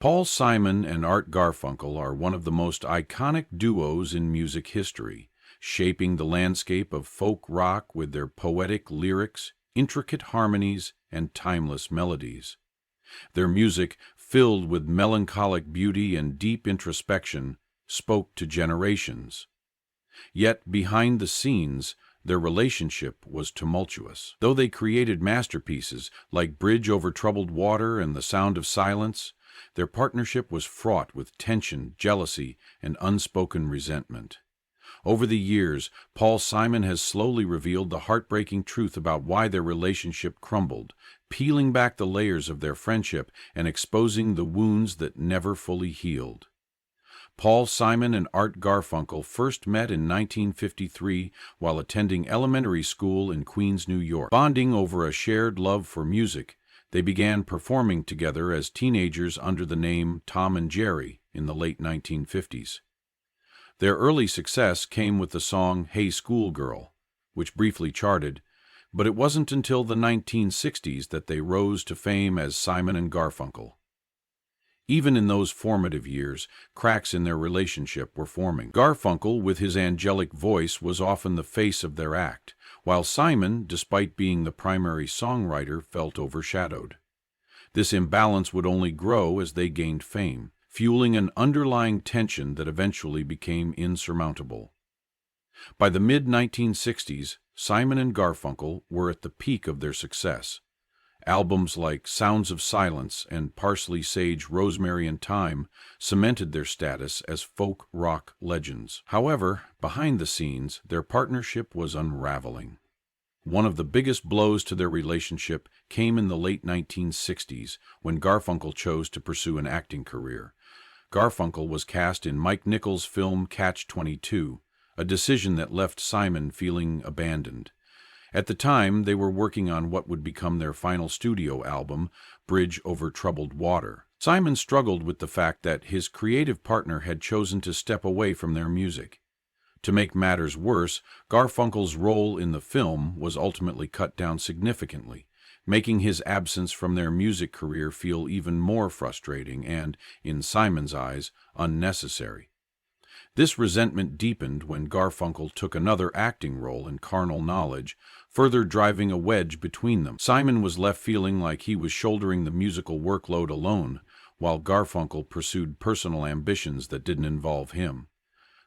Paul Simon and Art Garfunkel are one of the most iconic duos in music history, shaping the landscape of folk rock with their poetic lyrics, intricate harmonies, and timeless melodies. Their music, filled with melancholic beauty and deep introspection, spoke to generations. Yet behind the scenes, their relationship was tumultuous. Though they created masterpieces like Bridge Over Troubled Water and The Sound of Silence, their partnership was fraught with tension, jealousy, and unspoken resentment. Over the years, Paul Simon has slowly revealed the heartbreaking truth about why their relationship crumbled, peeling back the layers of their friendship and exposing the wounds that never fully healed. Paul Simon and Art Garfunkel first met in 1953 while attending elementary school in Queens, New York. Bonding over a shared love for music, they began performing together as teenagers under the name Tom and Jerry in the late 1950s. Their early success came with the song Hey Schoolgirl, which briefly charted, but it wasn't until the 1960s that they rose to fame as Simon and Garfunkel. Even in those formative years, cracks in their relationship were forming. Garfunkel, with his angelic voice, was often the face of their act, while Simon, despite being the primary songwriter, felt overshadowed. This imbalance would only grow as they gained fame, fueling an underlying tension that eventually became insurmountable. By the mid-1960s, Simon and Garfunkel were at the peak of their success. Albums like Sounds of Silence and Parsley, Sage, Rosemary and Thyme cemented their status as folk rock legends. However, behind the scenes, their partnership was unraveling. One of the biggest blows to their relationship came in the late 1960s when Garfunkel chose to pursue an acting career. Garfunkel was cast in Mike Nichols' film Catch-22, a decision that left Simon feeling abandoned. At the time, they were working on what would become their final studio album, Bridge Over Troubled Water. Simon struggled with the fact that his creative partner had chosen to step away from their music. To make matters worse, Garfunkel's role in the film was ultimately cut down significantly, making his absence from their music career feel even more frustrating and, in Simon's eyes, unnecessary. This resentment deepened when Garfunkel took another acting role in Carnal Knowledge, further driving a wedge between them. Simon was left feeling like he was shouldering the musical workload alone, while Garfunkel pursued personal ambitions that didn't involve him.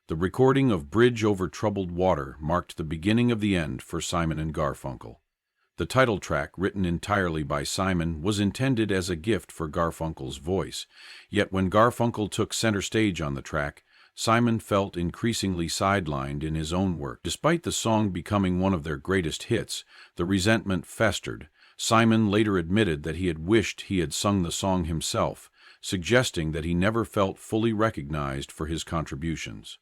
The recording of Bridge Over Troubled Water marked the beginning of the end for Simon and Garfunkel. The title track, written entirely by Simon, was intended as a gift for Garfunkel's voice, yet when Garfunkel took center stage on the track, Simon felt increasingly sidelined in his own work. Despite the song becoming one of their greatest hits, the resentment festered. Simon later admitted that he had wished he had sung the song himself, suggesting that he never felt fully recognized for his contributions.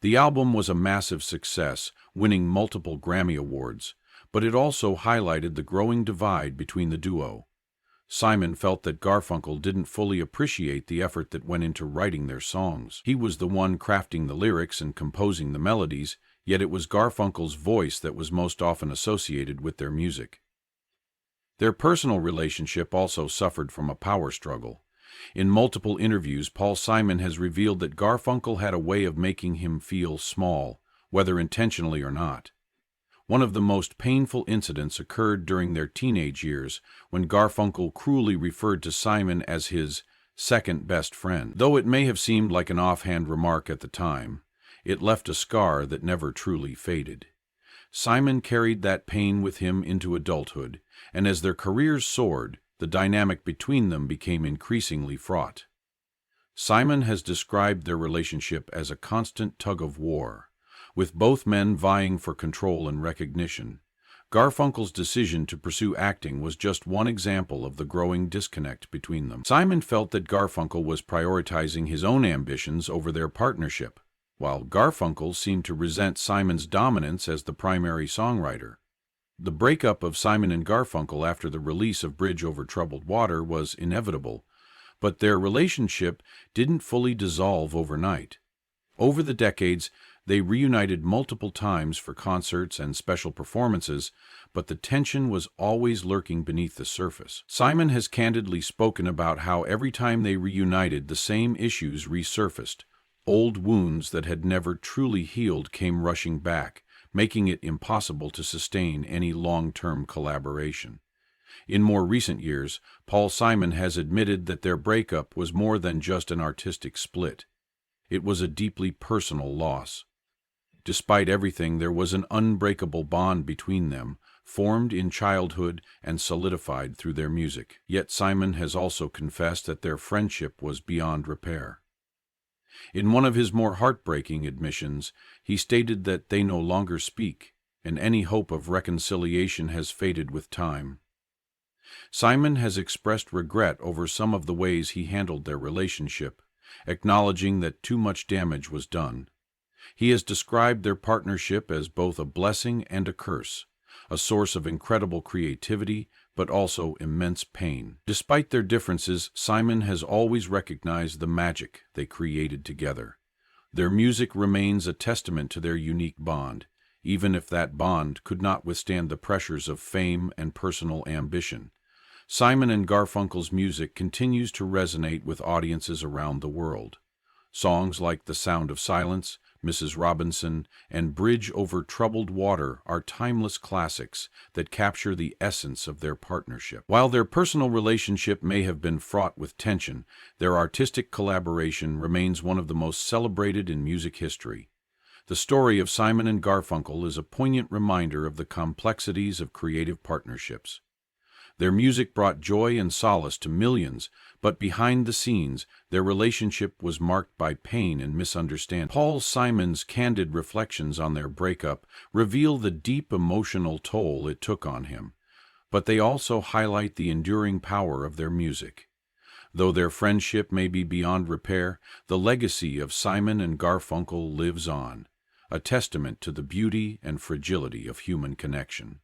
The album was a massive success, winning multiple Grammy Awards, but it also highlighted the growing divide between the duo. Simon felt that Garfunkel didn't fully appreciate the effort that went into writing their songs. He was the one crafting the lyrics and composing the melodies, yet it was Garfunkel's voice that was most often associated with their music. Their personal relationship also suffered from a power struggle. In multiple interviews, Paul Simon has revealed that Garfunkel had a way of making him feel small, whether intentionally or not. One of the most painful incidents occurred during their teenage years when Garfunkel cruelly referred to Simon as his second best friend. Though it may have seemed like an offhand remark at the time, it left a scar that never truly faded. Simon carried that pain with him into adulthood, and as their careers soared, the dynamic between them became increasingly fraught. Simon has described their relationship as a constant tug-of-war, with both men vying for control and recognition. Garfunkel's decision to pursue acting was just one example of the growing disconnect between them. Simon felt that Garfunkel was prioritizing his own ambitions over their partnership, while Garfunkel seemed to resent Simon's dominance as the primary songwriter. The breakup of Simon and Garfunkel after the release of Bridge Over Troubled Water was inevitable, but their relationship didn't fully dissolve overnight. Over the decades, They reunited multiple times for concerts and special performances, but the tension was always lurking beneath the surface. Simon has candidly spoken about how every time they reunited, the same issues resurfaced. Old wounds that had never truly healed came rushing back, making it impossible to sustain any long-term collaboration. In more recent years, Paul Simon has admitted that their breakup was more than just an artistic split. It was a deeply personal loss. Despite everything, there was an unbreakable bond between them, formed in childhood and solidified through their music. Yet Simon has also confessed that their friendship was beyond repair. In one of his more heartbreaking admissions, he stated that they no longer speak, and any hope of reconciliation has faded with time. Simon has expressed regret over some of the ways he handled their relationship, acknowledging that too much damage was done. He has described their partnership as both a blessing and a curse, a source of incredible creativity, but also immense pain. Despite their differences, Simon has always recognized the magic they created together. Their music remains a testament to their unique bond, even if that bond could not withstand the pressures of fame and personal ambition. Simon and Garfunkel's music continues to resonate with audiences around the world. Songs like The Sound of Silence, Mrs. Robinson, and Bridge Over Troubled Water are timeless classics that capture the essence of their partnership. While their personal relationship may have been fraught with tension, their artistic collaboration remains one of the most celebrated in music history. The story of Simon and Garfunkel is a poignant reminder of the complexities of creative partnerships. Their music brought joy and solace to millions, but behind the scenes, their relationship was marked by pain and misunderstanding. Paul Simon's candid reflections on their breakup reveal the deep emotional toll it took on him, but they also highlight the enduring power of their music. Though their friendship may be beyond repair, the legacy of Simon and Garfunkel lives on, a testament to the beauty and fragility of human connection.